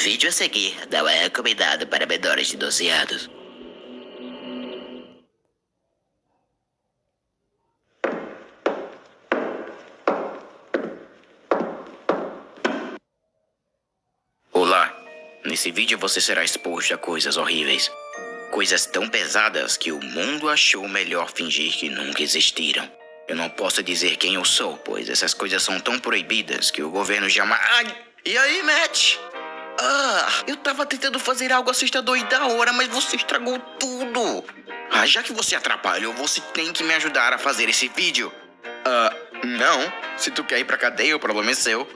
Vídeo a seguir não é recomendado para menores de 12 anos. Olá, nesse vídeo você será exposto a coisas horríveis. Coisas tão pesadas que o mundo achou melhor fingir que nunca existiram. Eu não posso dizer quem eu sou, pois essas coisas são tão proibidas que o governo jamais... Ai! E aí, Matt? Eu tava tentando fazer algo assustador e da hora, mas você estragou tudo. Já que você atrapalhou, você tem que me ajudar a fazer esse vídeo. Não. Se tu quer ir pra cadeia, o problema é seu.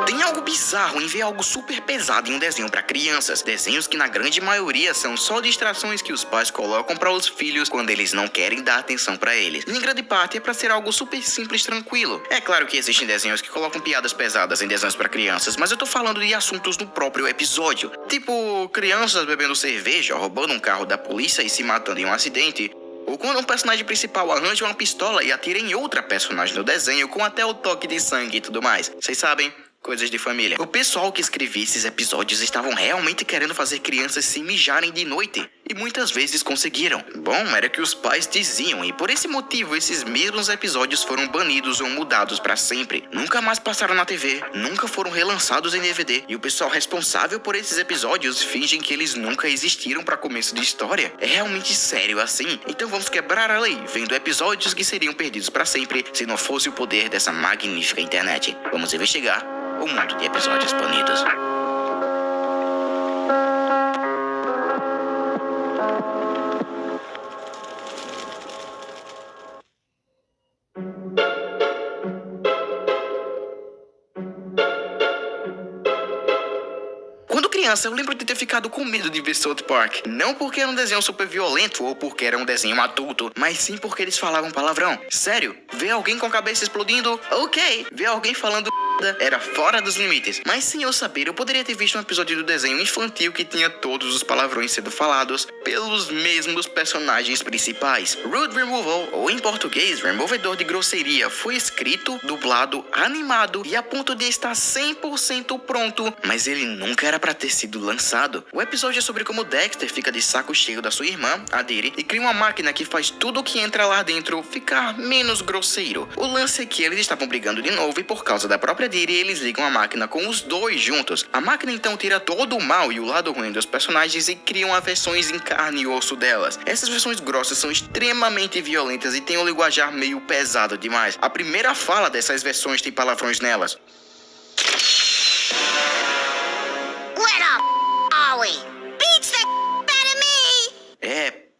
Tem algo bizarro em ver algo super pesado em um desenho pra crianças. Desenhos que na grande maioria são só distrações que os pais colocam para os filhos quando eles não querem dar atenção pra eles. Em grande parte é pra ser algo super simples e tranquilo. É claro que existem desenhos que colocam piadas pesadas em desenhos pra crianças, mas eu tô falando de assuntos no próprio episódio. Tipo, crianças bebendo cerveja, roubando um carro da polícia e se matando em um acidente. Ou quando um personagem principal arranja uma pistola e atira em outra personagem do desenho com até o toque de sangue e tudo mais. Vocês sabem? Coisas de família. O pessoal que escrevia esses episódios estavam realmente querendo fazer crianças se mijarem de noite. E muitas vezes conseguiram. Bom, era o que os pais diziam, e por esse motivo esses mesmos episódios foram banidos ou mudados pra sempre. Nunca mais passaram na TV, nunca foram relançados em DVD. E o pessoal responsável por esses episódios fingem que eles nunca existiram pra começo de história. É realmente sério assim? Então vamos quebrar a lei, vendo episódios que seriam perdidos pra sempre se não fosse o poder dessa magnífica internet. Vamos investigar o mundo de episódios banidos. Quando criança, eu lembro de ter ficado com medo de ver South Park. Não porque era um desenho super violento ou porque era um desenho adulto, mas sim porque eles falavam palavrão. Sério, ver alguém com a cabeça explodindo, ok. Ver alguém falando era fora dos limites. Mas sem eu saber, eu poderia ter visto um episódio do desenho infantil que tinha todos os palavrões sendo falados pelos mesmos personagens principais. Rude Removal, ou em português, removedor de grosseria, foi escrito, dublado, animado e a ponto de estar 100% pronto, mas ele nunca era pra ter sido lançado. O episódio é sobre como Dexter fica de saco cheio da sua irmã, a Didi, e cria uma máquina que faz tudo o que entra lá dentro ficar menos grosseiro. O lance é que eles estavam brigando de novo e por causa da própria Didi, eles ligam a máquina com os dois juntos. A máquina então tira todo o mal e o lado ruim dos personagens e criam as versões em carne e osso delas. Essas versões grossas são extremamente violentas e têm um linguajar meio pesado demais. A primeira fala dessas versões tem palavrões nelas.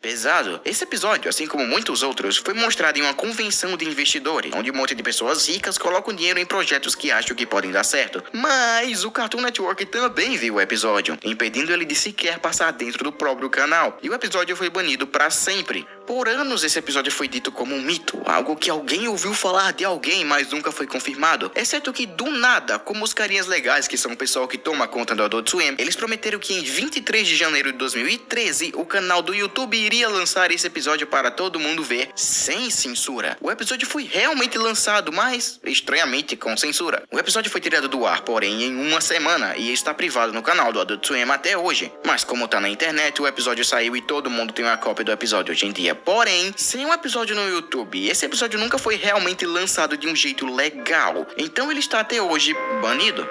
Pesado. Esse episódio, assim como muitos outros, foi mostrado em uma convenção de investidores, onde um monte de pessoas ricas colocam dinheiro em projetos que acham que podem dar certo. Mas o Cartoon Network também viu o episódio, impedindo ele de sequer passar dentro do próprio canal. E o episódio foi banido para sempre. Por anos esse episódio foi dito como um mito, algo que alguém ouviu falar de alguém, mas nunca foi confirmado. Exceto que do nada, como os carinhas legais que são o pessoal que toma conta do Adult Swim, eles prometeram que em 23 de janeiro de 2013, o canal do YouTube iria lançar esse episódio para todo mundo ver, sem censura. O episódio foi realmente lançado, mas estranhamente com censura. O episódio foi tirado do ar, porém, em uma semana, e está privado no canal do Adult Swim até hoje. Mas como tá na internet, o episódio saiu e todo mundo tem uma cópia do episódio hoje em dia. Porém, sem um episódio no YouTube, esse episódio nunca foi realmente lançado de um jeito legal. Então ele está até hoje banido.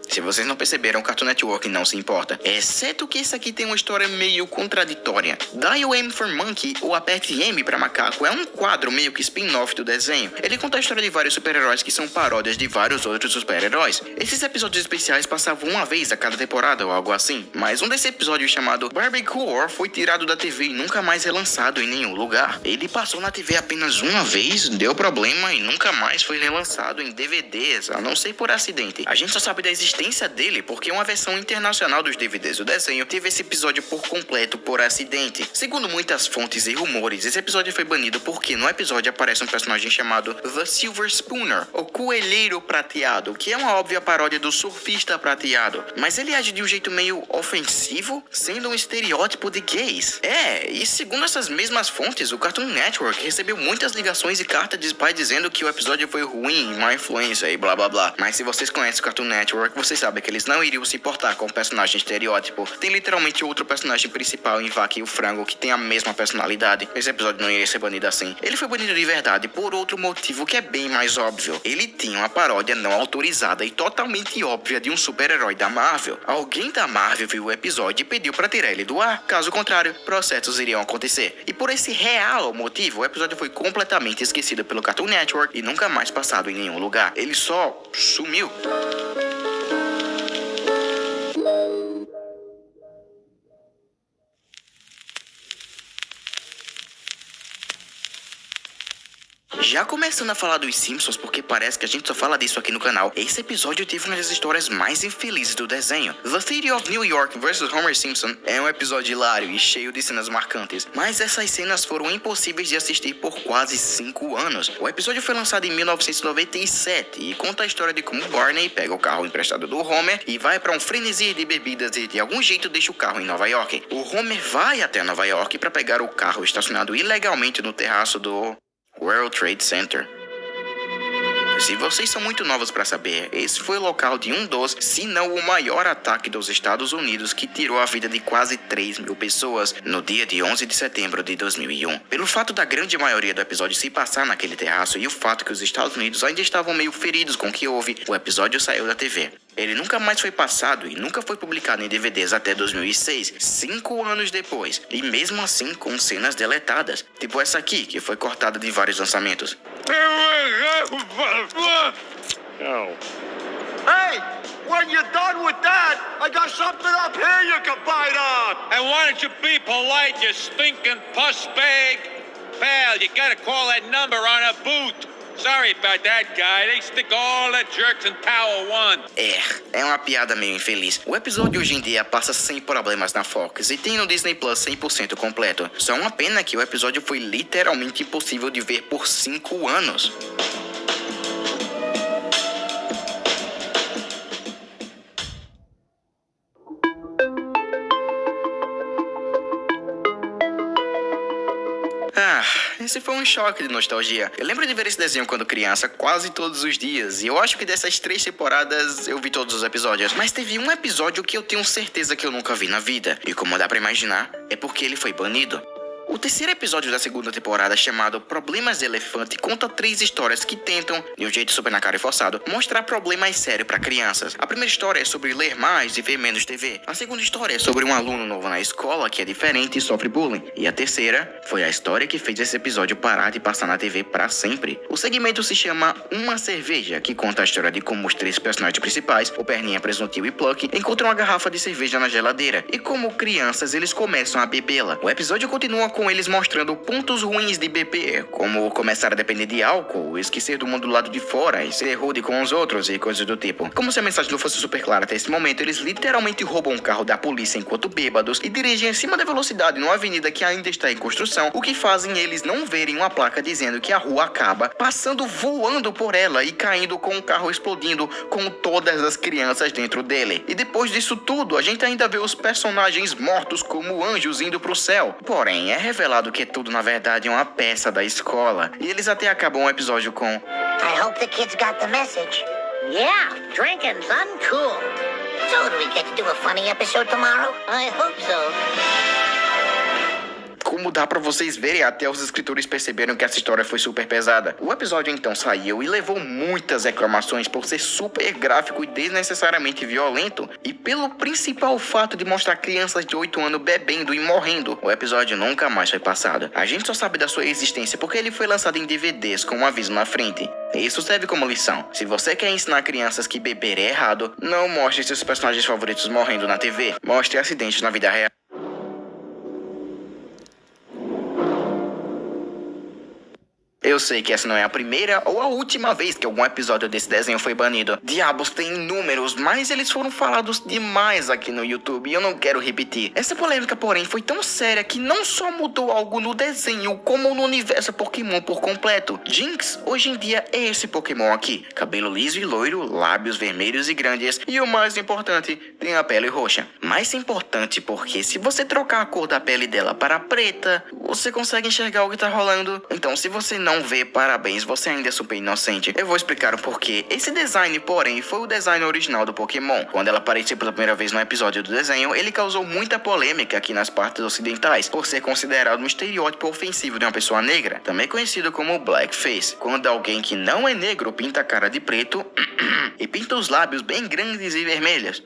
Se vocês não perceberam, o Cartoon Network não se importa. Exceto que esse aqui tem uma história meio contraditória. Dial M for Monkey, ou Aperte M para Macaco, é um quadro meio que spin-off do desenho. Ele conta a história de vários super-heróis que são paródias de vários outros super-heróis. Esses episódios especiais passavam uma vez a cada temporada ou algo assim. Mas um desses episódios chamado Barbiecore foi tirado da TV e nunca mais relançado em nenhum lugar. Ele passou na TV apenas uma vez, deu problema e nunca mais foi relançado em DVDs, a não ser por acidente. A gente só sabe da existência notícia dele porque uma versão internacional dos DVDs do desenho teve esse episódio por completo por acidente. Segundo muitas fontes e rumores, esse episódio foi banido porque no episódio aparece um personagem chamado The Silver Spooner, o Coelheiro Prateado, que é uma óbvia paródia do surfista prateado, mas ele age de um jeito meio ofensivo, sendo um estereótipo de gays. E segundo essas mesmas fontes, o Cartoon Network recebeu muitas ligações e cartas de pai dizendo que o episódio foi ruim, má influência e blá blá blá. Mas se vocês conhecem o Cartoon Network, vocês sabem que eles não iriam se importar com o personagem estereótipo. Tem literalmente outro personagem principal em Vaca e o Frango que tem a mesma personalidade. Esse episódio não iria ser banido assim. Ele foi banido de verdade por outro motivo que é bem mais óbvio. Ele tinha uma paródia não autorizada e totalmente óbvia de um super-herói da Marvel. Alguém da Marvel viu o episódio e pediu pra tirar ele do ar. Caso contrário, processos iriam acontecer. E por esse real motivo, o episódio foi completamente esquecido pelo Cartoon Network e nunca mais passado em nenhum lugar. Ele só sumiu. Já começando a falar dos Simpsons, porque parece que a gente só fala disso aqui no canal, esse episódio teve uma das histórias mais infelizes do desenho. The City of New York vs Homer Simpson é um episódio hilário e cheio de cenas marcantes, mas essas cenas foram impossíveis de assistir por quase 5 anos. O episódio foi lançado em 1997 e conta a história de como Barney pega o carro emprestado do Homer e vai para um frenesi de bebidas e de algum jeito deixa o carro em Nova York. O Homer vai até Nova York para pegar o carro estacionado ilegalmente no terraço do World Trade Center. Se vocês são muito novos para saber, esse foi o local de um dos, se não o maior ataque dos Estados Unidos que tirou a vida de quase 3.000 pessoas no dia de 11 de setembro de 2001. Pelo fato da grande maioria do episódio se passar naquele terraço e o fato que os Estados Unidos ainda estavam meio feridos com o que houve, o episódio saiu da TV. Ele nunca mais foi passado e nunca foi publicado em DVDs até 2006, 5 anos depois, e mesmo assim com cenas deletadas, tipo essa aqui, que foi cortada de vários lançamentos. Hey, when you're done with that, I got something up here you can bite on. And why don't you be polite, you stinking puss bag? Pal, you gotta call that number on a boot. Sorry about that, guy. They stick all the jerks in Tower 1. É uma piada meio infeliz. O episódio hoje em dia passa sem problemas na Fox e tem no Disney Plus 100% completo. Só uma pena que o episódio foi literalmente impossível de ver por 5 anos. Esse foi um choque de nostalgia. Eu lembro de ver esse desenho quando criança, quase todos os dias, e eu acho que dessas 3 temporadas eu vi todos os episódios. Mas teve um episódio que eu tenho certeza que eu nunca vi na vida, e como dá pra imaginar, é porque ele foi banido. O terceiro episódio da segunda temporada, chamado Problemas de Elefante, conta 3 histórias que tentam, de um jeito super na cara e forçado, mostrar problemas sérios para crianças. A primeira história é sobre ler mais e ver menos TV. A segunda história é sobre um aluno novo na escola que é diferente e sofre bullying. E a terceira foi a história que fez esse episódio parar de passar na TV para sempre. O segmento se chama Uma Cerveja, que conta a história de como os 3 personagens principais, o Perninha, Presuntil e Pluck, encontram uma garrafa de cerveja na geladeira e como crianças eles começam a bebê-la. O episódio continua com eles mostrando pontos ruins de beber, como começar a depender de álcool, esquecer do mundo do lado de fora e ser rude com os outros e coisas do tipo. Como se a mensagem não fosse super clara até esse momento, eles literalmente roubam um carro da polícia enquanto bêbados e dirigem acima da velocidade numa avenida que ainda está em construção, o que fazem eles não verem uma placa dizendo que a rua acaba, passando voando por ela e caindo com o carro explodindo com todas as crianças dentro dele. E depois disso tudo, a gente ainda vê os personagens mortos como anjos indo pro céu. Porém, é revelado que tudo na verdade é uma peça da escola. E eles até acabam o episódio com I hope the kids got the message. Yeah, drinking's uncool. So do we get to do a funny episode tomorrow? I hope so. Como dá pra vocês verem, até os escritores perceberam que essa história foi super pesada. O episódio então saiu e levou muitas reclamações por ser super gráfico e desnecessariamente violento, e pelo principal fato de mostrar crianças de 8 anos bebendo e morrendo. O episódio nunca mais foi passado. A gente só sabe da sua existência porque ele foi lançado em DVDs com um aviso na frente. Isso serve como lição. Se você quer ensinar crianças que beber é errado, não mostre seus personagens favoritos morrendo na TV. Mostre acidentes na vida real. Eu sei que essa não é a primeira ou a última vez que algum episódio desse desenho foi banido. Diabos, tem inúmeros, mas eles foram falados demais aqui no YouTube e eu não quero repetir. Essa polêmica, porém, foi tão séria que não só mudou algo no desenho, como no universo Pokémon por completo. Jynx, hoje em dia, é esse Pokémon aqui. Cabelo liso e loiro, lábios vermelhos e grandes, e o mais importante, tem a pele roxa. Mais importante porque se você trocar a cor da pele dela para preta, você consegue enxergar o que tá rolando. Então, se você não vê, parabéns, você ainda é super inocente. Eu vou explicar o porquê. Esse design, porém, foi o design original do Pokémon. Quando ela apareceu pela primeira vez no episódio do desenho, ele causou muita polêmica aqui nas partes ocidentais, por ser considerado um estereótipo ofensivo de uma pessoa negra, também conhecido como blackface. Quando alguém que não é negro pinta a cara de preto e pinta os lábios bem grandes e vermelhos.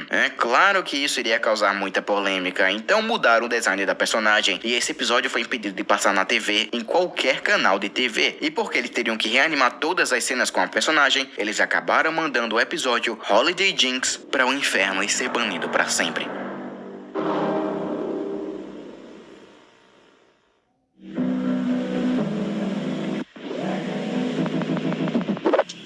É claro que isso iria causar muita polêmica, então mudaram o design da personagem, e esse episódio foi impedido de passar na TV, em qualquer canal de TV. E porque eles teriam que reanimar todas as cenas com a personagem, eles acabaram mandando o episódio Holiday Jynx para o inferno e ser banido para sempre.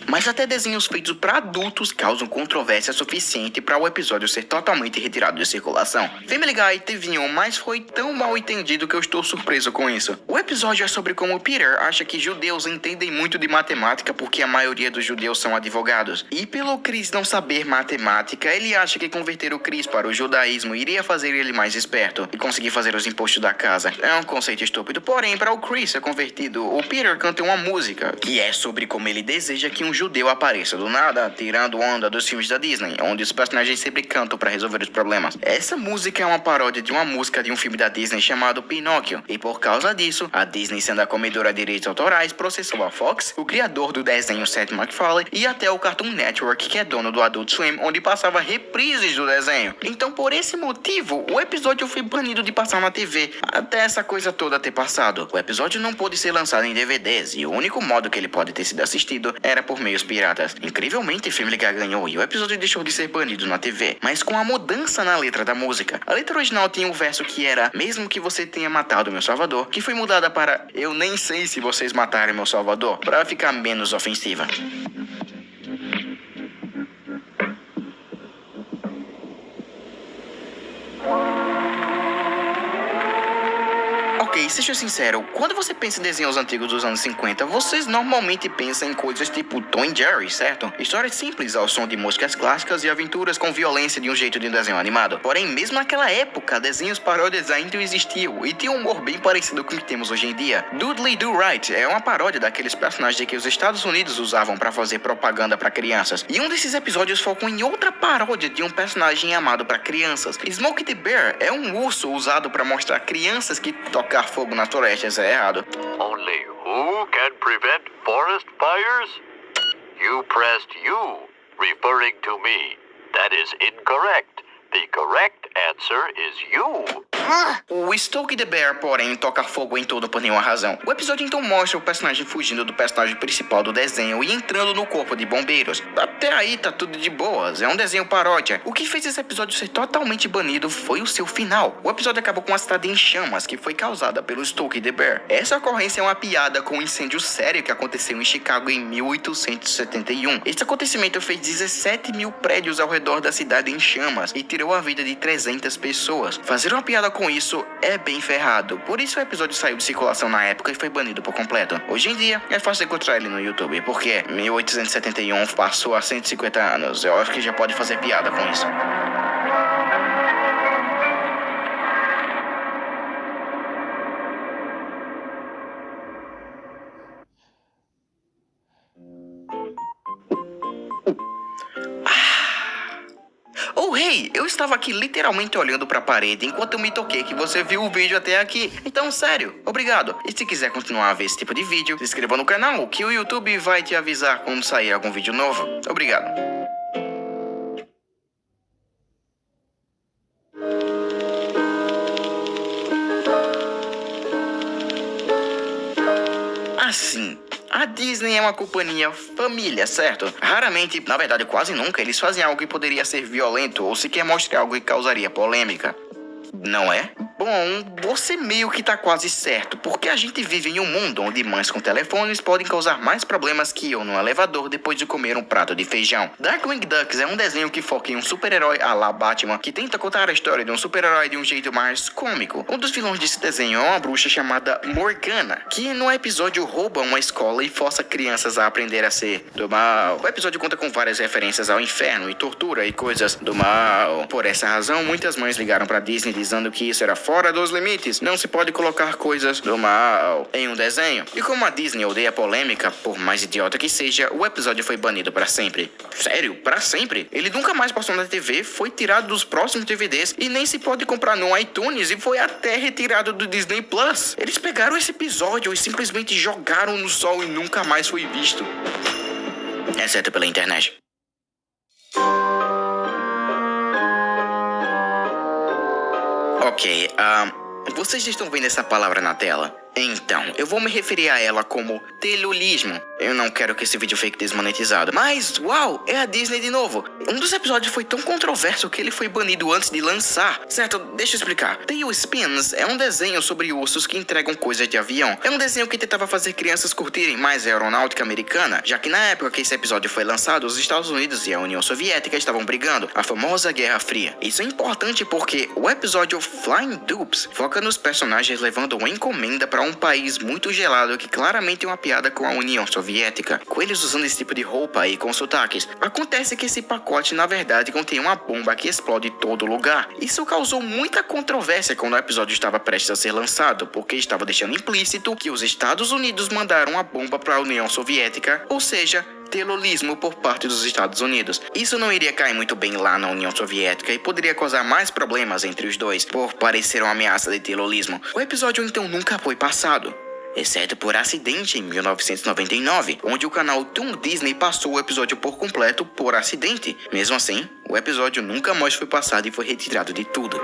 Mas até desenhos feitos para adultos causam controvérsia suficiente para o episódio ser totalmente retirado de circulação. Family Guy teve um, mas foi tão mal entendido que eu estou surpreso com isso. O episódio é sobre como Peter acha que judeus entendem muito de matemática porque a maioria dos judeus são advogados. E pelo Chris não saber matemática, ele acha que converter o Chris para o judaísmo iria fazer ele mais esperto e conseguir fazer os impostos da casa. É um conceito estúpido, porém para o Chris ser convertido, o Peter canta uma música que é sobre como ele deseja que um judeu apareça do nada, tirando onda dos filmes da Disney, onde os personagens sempre cantam para resolver os problemas. Essa música é uma paródia de uma música de um filme da Disney chamado Pinóquio, e por causa disso, a Disney, sendo a comedora de direitos autorais, processou a Fox, o criador do desenho Seth MacFarlane, e até o Cartoon Network, que é dono do Adult Swim, onde passava reprises do desenho. Então, por esse motivo, o episódio foi banido de passar na TV, até essa coisa toda ter passado. O episódio não pôde ser lançado em DVDs, e o único modo que ele pode ter sido assistido era por meios piratas. Incrivelmente, Family Guy ganhou e o episódio deixou de ser banido na TV, mas com a mudança na letra da música. A letra original tinha um verso que era "Mesmo que você tenha matado meu salvador", que foi mudada para "Eu nem sei se vocês mataram meu salvador", para ficar menos ofensiva. Ok, seja sincero, quando você pensa em desenhos antigos dos anos 50, vocês normalmente pensam em coisas tipo Tom e Jerry, certo? Histórias simples ao som de músicas clássicas e aventuras com violência de um jeito de um desenho animado. Porém, mesmo naquela época, desenhos paródias ainda existiam e tinham um humor bem parecido com o que temos hoje em dia. Dudley Do Right é uma paródia daqueles personagens que os Estados Unidos usavam para fazer propaganda para crianças. E um desses episódios focou em outra paródia de um personagem amado para crianças. Smokey the Bear é um urso usado para mostrar crianças que tocar fogo nas florestas é errado. Only who can prevent forest fires? You pressed U, referring to me. That is incorrect. The correct answer is you. O Smokey the Bear, porém, toca fogo em tudo por nenhuma razão. O episódio então mostra o personagem fugindo do personagem principal do desenho e entrando no corpo de bombeiros. Até aí tá tudo de boas, é um desenho paródia. O que fez esse episódio ser totalmente banido foi o seu final. O episódio acabou com uma cidade em chamas que foi causada pelo Smokey the Bear. Essa ocorrência é uma piada com um incêndio sério que aconteceu em Chicago em 1871. Esse acontecimento fez 17 mil prédios ao redor da cidade em chamas e tirou a vida de 300 pessoas. Fazer uma piada com isso é bem ferrado, por isso o episódio saiu de circulação na época e foi banido por completo. Hoje em dia é fácil encontrar ele no YouTube, porque 1871 passou há 150 anos, eu acho que já pode fazer piada com isso. Oh, hey, eu estava aqui literalmente olhando pra parede enquanto eu me toquei que você viu o vídeo até aqui. Então, sério, obrigado. E se quiser continuar a ver esse tipo de vídeo, se inscreva no canal, que o YouTube vai te avisar quando sair algum vídeo novo. Obrigado. Assim, a Disney é uma companhia família, certo? Raramente, na verdade quase nunca, eles fazem algo que poderia ser violento ou sequer mostrar algo que causaria polêmica. Não é? Bom, você meio que tá quase certo, porque a gente vive em um mundo onde mães com telefones podem causar mais problemas que eu no elevador depois de comer um prato de feijão. Darkwing Duck é um desenho que foca em um super-herói à la Batman, que tenta contar a história de um super-herói de um jeito mais cômico. Um dos vilões desse desenho é uma bruxa chamada Morgana, que no episódio rouba uma escola e força crianças a aprender a ser do mal. O episódio conta com várias referências ao inferno e tortura e coisas do mal. Por essa razão, muitas mães ligaram pra Disney dizendo que isso era fora dos limites, não se pode colocar coisas do mal em um desenho. E como a Disney odeia polêmica, por mais idiota que seja, o episódio foi banido pra sempre. Sério? Pra sempre? Ele nunca mais passou na TV, foi tirado dos próximos DVDs e nem se pode comprar no iTunes e foi até retirado do Disney Plus. Eles pegaram esse episódio e simplesmente jogaram no sol e nunca mais foi visto. Exceto pela internet. Ok, vocês estão vendo essa palavra na tela? Então, eu vou me referir a ela como telulismo. Eu não quero que esse vídeo fique desmonetizado. Mas, uau, é a Disney de novo. Um dos episódios foi tão controverso que ele foi banido antes de lançar. Certo, deixa eu explicar. Tailspins é um desenho sobre ursos que entregam coisas de avião. É um desenho que tentava fazer crianças curtirem mais a aeronáutica americana, já que na época que esse episódio foi lançado, os Estados Unidos e a União Soviética estavam brigando, a famosa Guerra Fria. Isso é importante porque o episódio Flying Dupes foca nos personagens levando uma encomenda para um país muito gelado que claramente é uma piada com a União Soviética, com eles usando esse tipo de roupa e com sotaques. Acontece que esse pacote na verdade contém uma bomba que explode em todo lugar. Isso causou muita controvérsia quando o episódio estava prestes a ser lançado, porque estava deixando implícito que os Estados Unidos mandaram a bomba para a União Soviética, ou seja, telulismo por parte dos Estados Unidos. Isso não iria cair muito bem lá na União Soviética e poderia causar mais problemas entre os dois, por parecer uma ameaça de telulismo. O episódio então nunca foi passado, exceto por acidente em 1999, onde o canal Toon Disney passou o episódio por completo por acidente. Mesmo assim, o episódio nunca mais foi passado e foi retirado de tudo.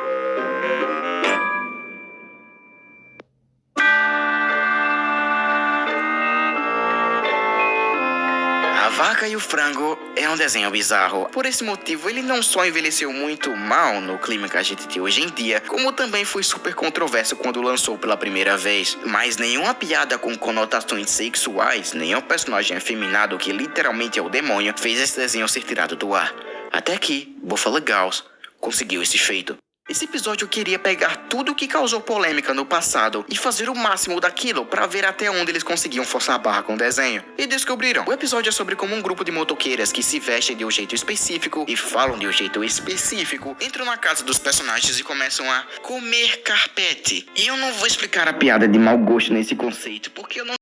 A Vaca e o Frango é um desenho bizarro. Por esse motivo, ele não só envelheceu muito mal no clima que a gente tem hoje em dia, como também foi super controverso quando lançou pela primeira vez. Mas nenhuma piada com conotações sexuais, nenhum personagem afeminado que literalmente é o demônio, fez esse desenho ser tirado do ar. Até que Buffalo Gals conseguiu esse feito. Esse episódio queria pegar tudo que causou polêmica no passado e fazer o máximo daquilo para ver até onde eles conseguiam forçar a barra com o desenho. E descobriram. O episódio é sobre como um grupo de motoqueiras que se vestem de um jeito específico e falam de um jeito específico entram na casa dos personagens e começam a comer carpete. E eu não vou explicar a piada de mau gosto nesse conceito, porque eu não